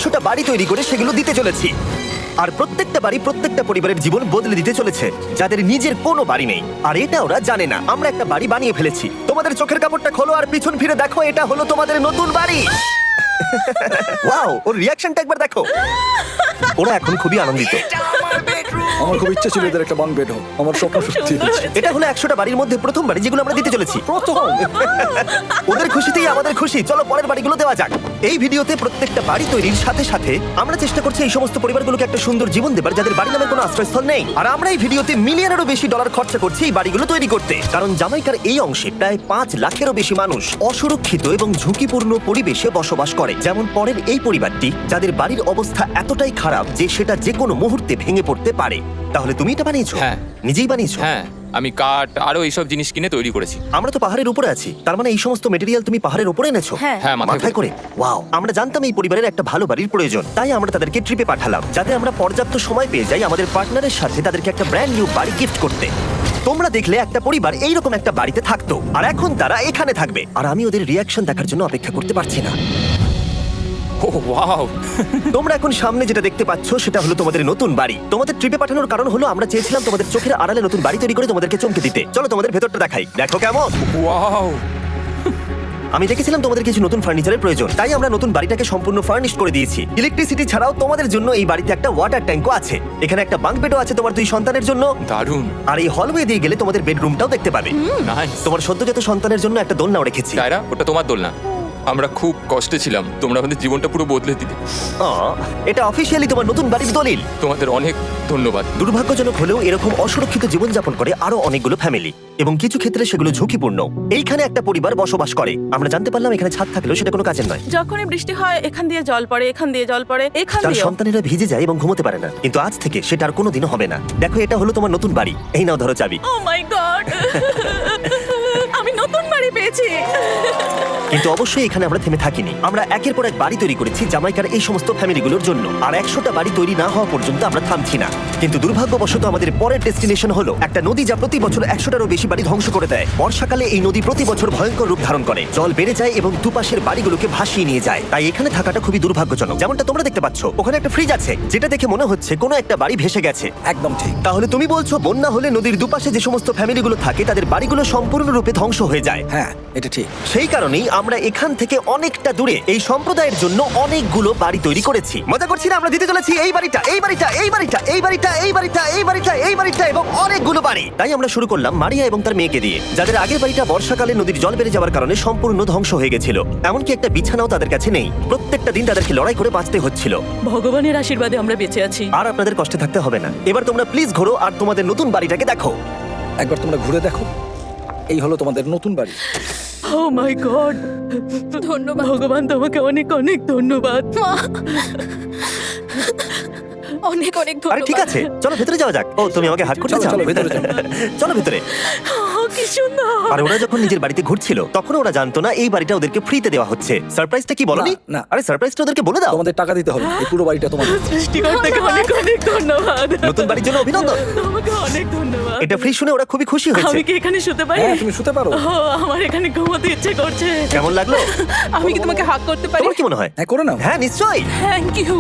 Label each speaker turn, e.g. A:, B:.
A: 100টা বাড়ি তৈরি করে সেগুলো দিতে চলেছি। আর প্রত্যেকটা বাড়ি প্রত্যেকটা পরিবারের জীবন বদলে দিতে চলেছে যাদের নিজের কোনো বাড়ি নেই। আর এটা ওরা জানে না। আমরা একটা বাড়ি বানিয়ে ফেলেছি। তোমাদের চোখের কাপড়টা খোলো আর পিছন ফিরে দেখো, এটা হলো তোমাদের নতুন বাড়ি। ওয়াও, ওর রিঅ্যাকশনটা একবার দেখো। ওরা এখন খুবই আনন্দিত।
B: আমার খুব ইচ্ছা ছিল এদের একটা বাং বেড হোক, আমার স্বপ্ন সত্যি হয়েছে।
A: এটা হলো 100টা বাড়ির মধ্যে প্রথম বাড়ি যেগুলো আমরা দিতে চলেছি।
B: প্রথম
A: ওদের খুশিতেই আমাদের খুশি। চলো পরের বাড়িগুলো দেওয়া যাক। এই ভিডিওতে প্রত্যেকটা বাড়ি তৈরির সাথে সাথে আমরা চেষ্টা করছি এই সমস্ত পরিবারগুলোকে একটা সুন্দর জীবন দেবার যাদের বাড়ি নামের কোনো আশ্রয়স্থল নেই। আর আমরা এই ভিডিওতে মিলিয়নেরও বেশি ডলার খরচা করছি এই বাড়িগুলো তৈরি করতে, কারণ জামাইকার এই অংশে প্রায় 5 লাখেরও বেশি মানুষ অসুরক্ষিত এবং ঝুঁকিপূর্ণ পরিবেশে বসবাস করে। যেমন পরের এই পরিবারটি, যাদের বাড়ির অবস্থা এতটাই খারাপ যে সেটা যে কোনো মুহূর্তে ভেঙে পড়তে পারে। তাহলে তুমি এটা বানিয়েছো?
C: হ্যাঁ।
A: নিজেই বানিয়েছো?
C: হ্যাঁ, আমি কাঠ আরো এইসব জিনিস কিনে তৈরি করেছি।
A: আমরা তো পাহাড়ের উপরে আছি, তার মানে এই সমস্ত মেটেরিয়াল তুমি পাহাড়ের উপরে এনেছো?
D: হ্যাঁ।
C: হ্যাঁ,
A: মাথায় করে। ওয়াও, আমরা জানতাম এই পরিবারের একটা ভালো বাড়ির প্রয়োজন, তাই আমরা তাদেরকে ট্রিপে পাঠালাম যাতে আমরা পর্যাপ্ত সময় পেয়ে যাই আমাদের পার্টনারের সাথে তাদেরকে একটা ব্র্যান্ড নিউ বাড়ি গিফট করতে। তোমরা দেখলে একটা পরিবার এইরকম একটা বাড়িতে থাকতো, আর এখন তারা এখানে থাকবে। আর আমি ওদের রিয়াকশন দেখার জন্য অপেক্ষা করতে পারছি না।
C: ও ওয়াও!
A: তোমরা এখন সামনে যেটা দেখতে পাচ্ছ সেটা হলো তোমাদের নতুন বাড়ি। তোমাদের ট্রিপে পাঠানোর কারণ হলো আমরা চেয়েছিলাম তোমাদের চোখের আড়ালে নতুন বাড়ি তৈরি করে তোমাদেরকে চমকে দিতে। চলো তোমাদের ভেতরটা দেখাই, দেখো কেমন।
C: ওয়াও!
A: আমি দেখেছিলাম তোমাদের কিছু নতুন ফার্নিচারের প্রয়োজন, তাই আমরা নতুন বাড়িটাকে সম্পূর্ণ ফার্নিশ করে দিয়েছি। ইলেকট্রিসিটি ছাড়াও তোমাদের জন্য এই বাড়িতে একটা ওয়াটার ট্যাঙ্কও আছে। এখানে একটা বাঙ্ক বেডও আছে তোমার 2 সন্তানের জন্য।
C: দারুণ!
A: আর এই হলওয়ে দিয়ে গেলে তোমাদের বেডরুমটাও দেখতে পাবে।
C: নাইস!
A: তোমার সদ্যজাত সন্তানের জন্য একটা দোলনাও রেখেছি।
C: ডায়রা, ওটা তোমার দোলনা। আমরা খুব কষ্টে ছিলাম, তোমরা আমাদের জীবনটা পুরো বদলে দিতে।
A: এটা অফিসিয়ালি তোমার নতুন বাড়ির দলিল।
C: তোমাদের অনেক ধন্যবাদ।
A: দুর্ভাগ্যজনক হলেও এরকম অসুরক্ষিত জীবনযাপন করে আরো অনেকগুলো ফ্যামিলি, এবং কিছু ক্ষেত্রে সেগুলো ঝুঁকিপূর্ণ। এইখানে একটা পরিবার বসবাস করে। আমরা জানতে পারলাম এখানে ছাদ থাকলেও সেটা কোনো কাজের নয়।
D: যখনই বৃষ্টি হয় এখান দিয়ে জল পড়ে, এখান দিয়ে জল পড়ে, এখান
A: তার
D: দিয়ে।
A: সন্তানেরা ভিজে যায় এবং ঘুমোতে পারে না, কিন্তু আজ থেকে সেটা আর কোনোদিনও হবে না। দেখো, এটা হলো তোমার নতুন বাড়ি। এই নাও, ধরো চাবি।
D: ও মাই গড! আমি নতুন বাড়ি পেয়েছি।
A: কিন্তু অবশ্যই এখানে আমরা থেমে থাকিনি। আমরা একের পর এক বাড়ি তৈরি করেছি জামাইকার এই সমস্ত ফ্যামিলিগুলোর জন্য। আর 100টা বাড়ি তৈরি না হওয়া পর্যন্ত আমরা থামছি না। কিন্তু দুর্ভাগ্যবশত আমাদের পরের ডেস্টিনেশন হলো একটা নদী যা প্রতি বছর 100টারও বেশি বাড়ি ধ্বংস করে দেয়। বর্ষাকালে এই নদী প্রতি বছর ভয়ঙ্কর রূপ ধারণ করে, জল বেড়ে যায় এবং দুপাশের বাড়িগুলোকে ভাসিয়ে নিয়ে যায়। তাই এখানে থাকাটা খুবই দুর্ভাগ্যজনক। যেমনটা তোমরা দেখতে পাচ্ছ, ওখানে একটা ফ্রিজ আছে যেটা দেখে মনে হচ্ছে কোনো একটা বাড়ি ভেসে গেছে।
B: একদম ঠিক।
A: তাহলে তুমি বলছো বন্যা হলে নদীর দুপাশে যে সমস্ত ফ্যামিলিগুলো থাকে তাদের বাড়িগুলো সম্পূর্ণরূপে ধ্বংস হয়ে যায়।
B: হ্যাঁ, এটা ঠিক।
A: সেই কারণেই আমরা এখান থেকে অনেকটা দূরে এই সম্প্রদায়ের জন্য অনেকগুলো বাড়ি তৈরি করেছি। মজা করছি না? আমরা দিতে চলেছি এই বাড়িটা, এই বাড়িটা, এই বাড়িটা, এই বাড়িটা, এই বাড়িটা, এই বাড়িটা, এই বাড়িটা এবং অনেকগুলো বাড়ি। তাই আমরা শুরু করলাম মারিয়া এবং তার মেয়েকে দিয়ে, যাদের আগের বাড়িটা বর্ষাকালে নদীর জল বেড়ে যাওয়ার কারণে সম্পূর্ণ ধ্বংস হয়ে গেছিল। এমনকি একটা বিছানাও তাদের কাছে নেই। প্রত্যেকটা দিন তাদেরকে লড়াই করে বাঁচতে হচ্ছিল।
D: ভগবানের আশীর্বাদে আমরা বেঁচে আছি।
A: আর আপনাদের কষ্টে থাকতে হবে না। এবার তোমরা প্লিজ ঘোরো আর তোমাদের নতুন বাড়িটাকে দেখো।
B: একবার তোমরা ঘুরে দেখো, এই হলো তোমাদের নতুন বাড়ি।
D: ও মাই গড! ধন্যবাদ ভগবান, তোমাকে অনেক অনেক ধন্যবাদ। অনেক অনেক
A: আরে ঠিক আছে, চলো ভেতরে যাওয়া যাক। ও, তুমি আমাকে হাত করতে
B: চলো,
A: চাও?
B: চলো, ভেতরে যাও।
A: চলো ভেতরে।
D: কি সুন্দর!
A: আর ওরা যখন নিজের বাড়িতে ঘুরছিল তখন ওরা জানতো না এই বাড়িটা ওদেরকে ফ্রিতে দেওয়া হচ্ছে। সারপ্রাইজটা কি বলনি?
B: না, না।
A: আরে সারপ্রাইজটা ওদেরকে বলে দাও।
B: তোমাদের টাকা দিতে হবে, এই পুরো বাড়িটা তোমাদের।
D: সৃষ্টিকর্তাকে অনেক অনেক ধন্যবাদ।
A: নতুন বাড়ির জন্য অভিনন্দন।
D: তোমাকে অনেক ধন্যবাদ।
A: এটা ফ্রি শুনে ওরা খুবই খুশি হয়েছে।
D: আমি কি এখানে শুতে পারি?
B: হ্যাঁ, তুমি শুতে পারো।
D: ও, আমার এখানে ঘুমোতে ইচ্ছে করছে।
A: কেমন লাগলো?
D: আমি কি তোমাকে হাক করতে পারি?
A: তোমার কি মনে হয়?
B: হ্যাঁ, করে নাও।
A: হ্যাঁ, নিশ্চয়ই।
D: Thank you.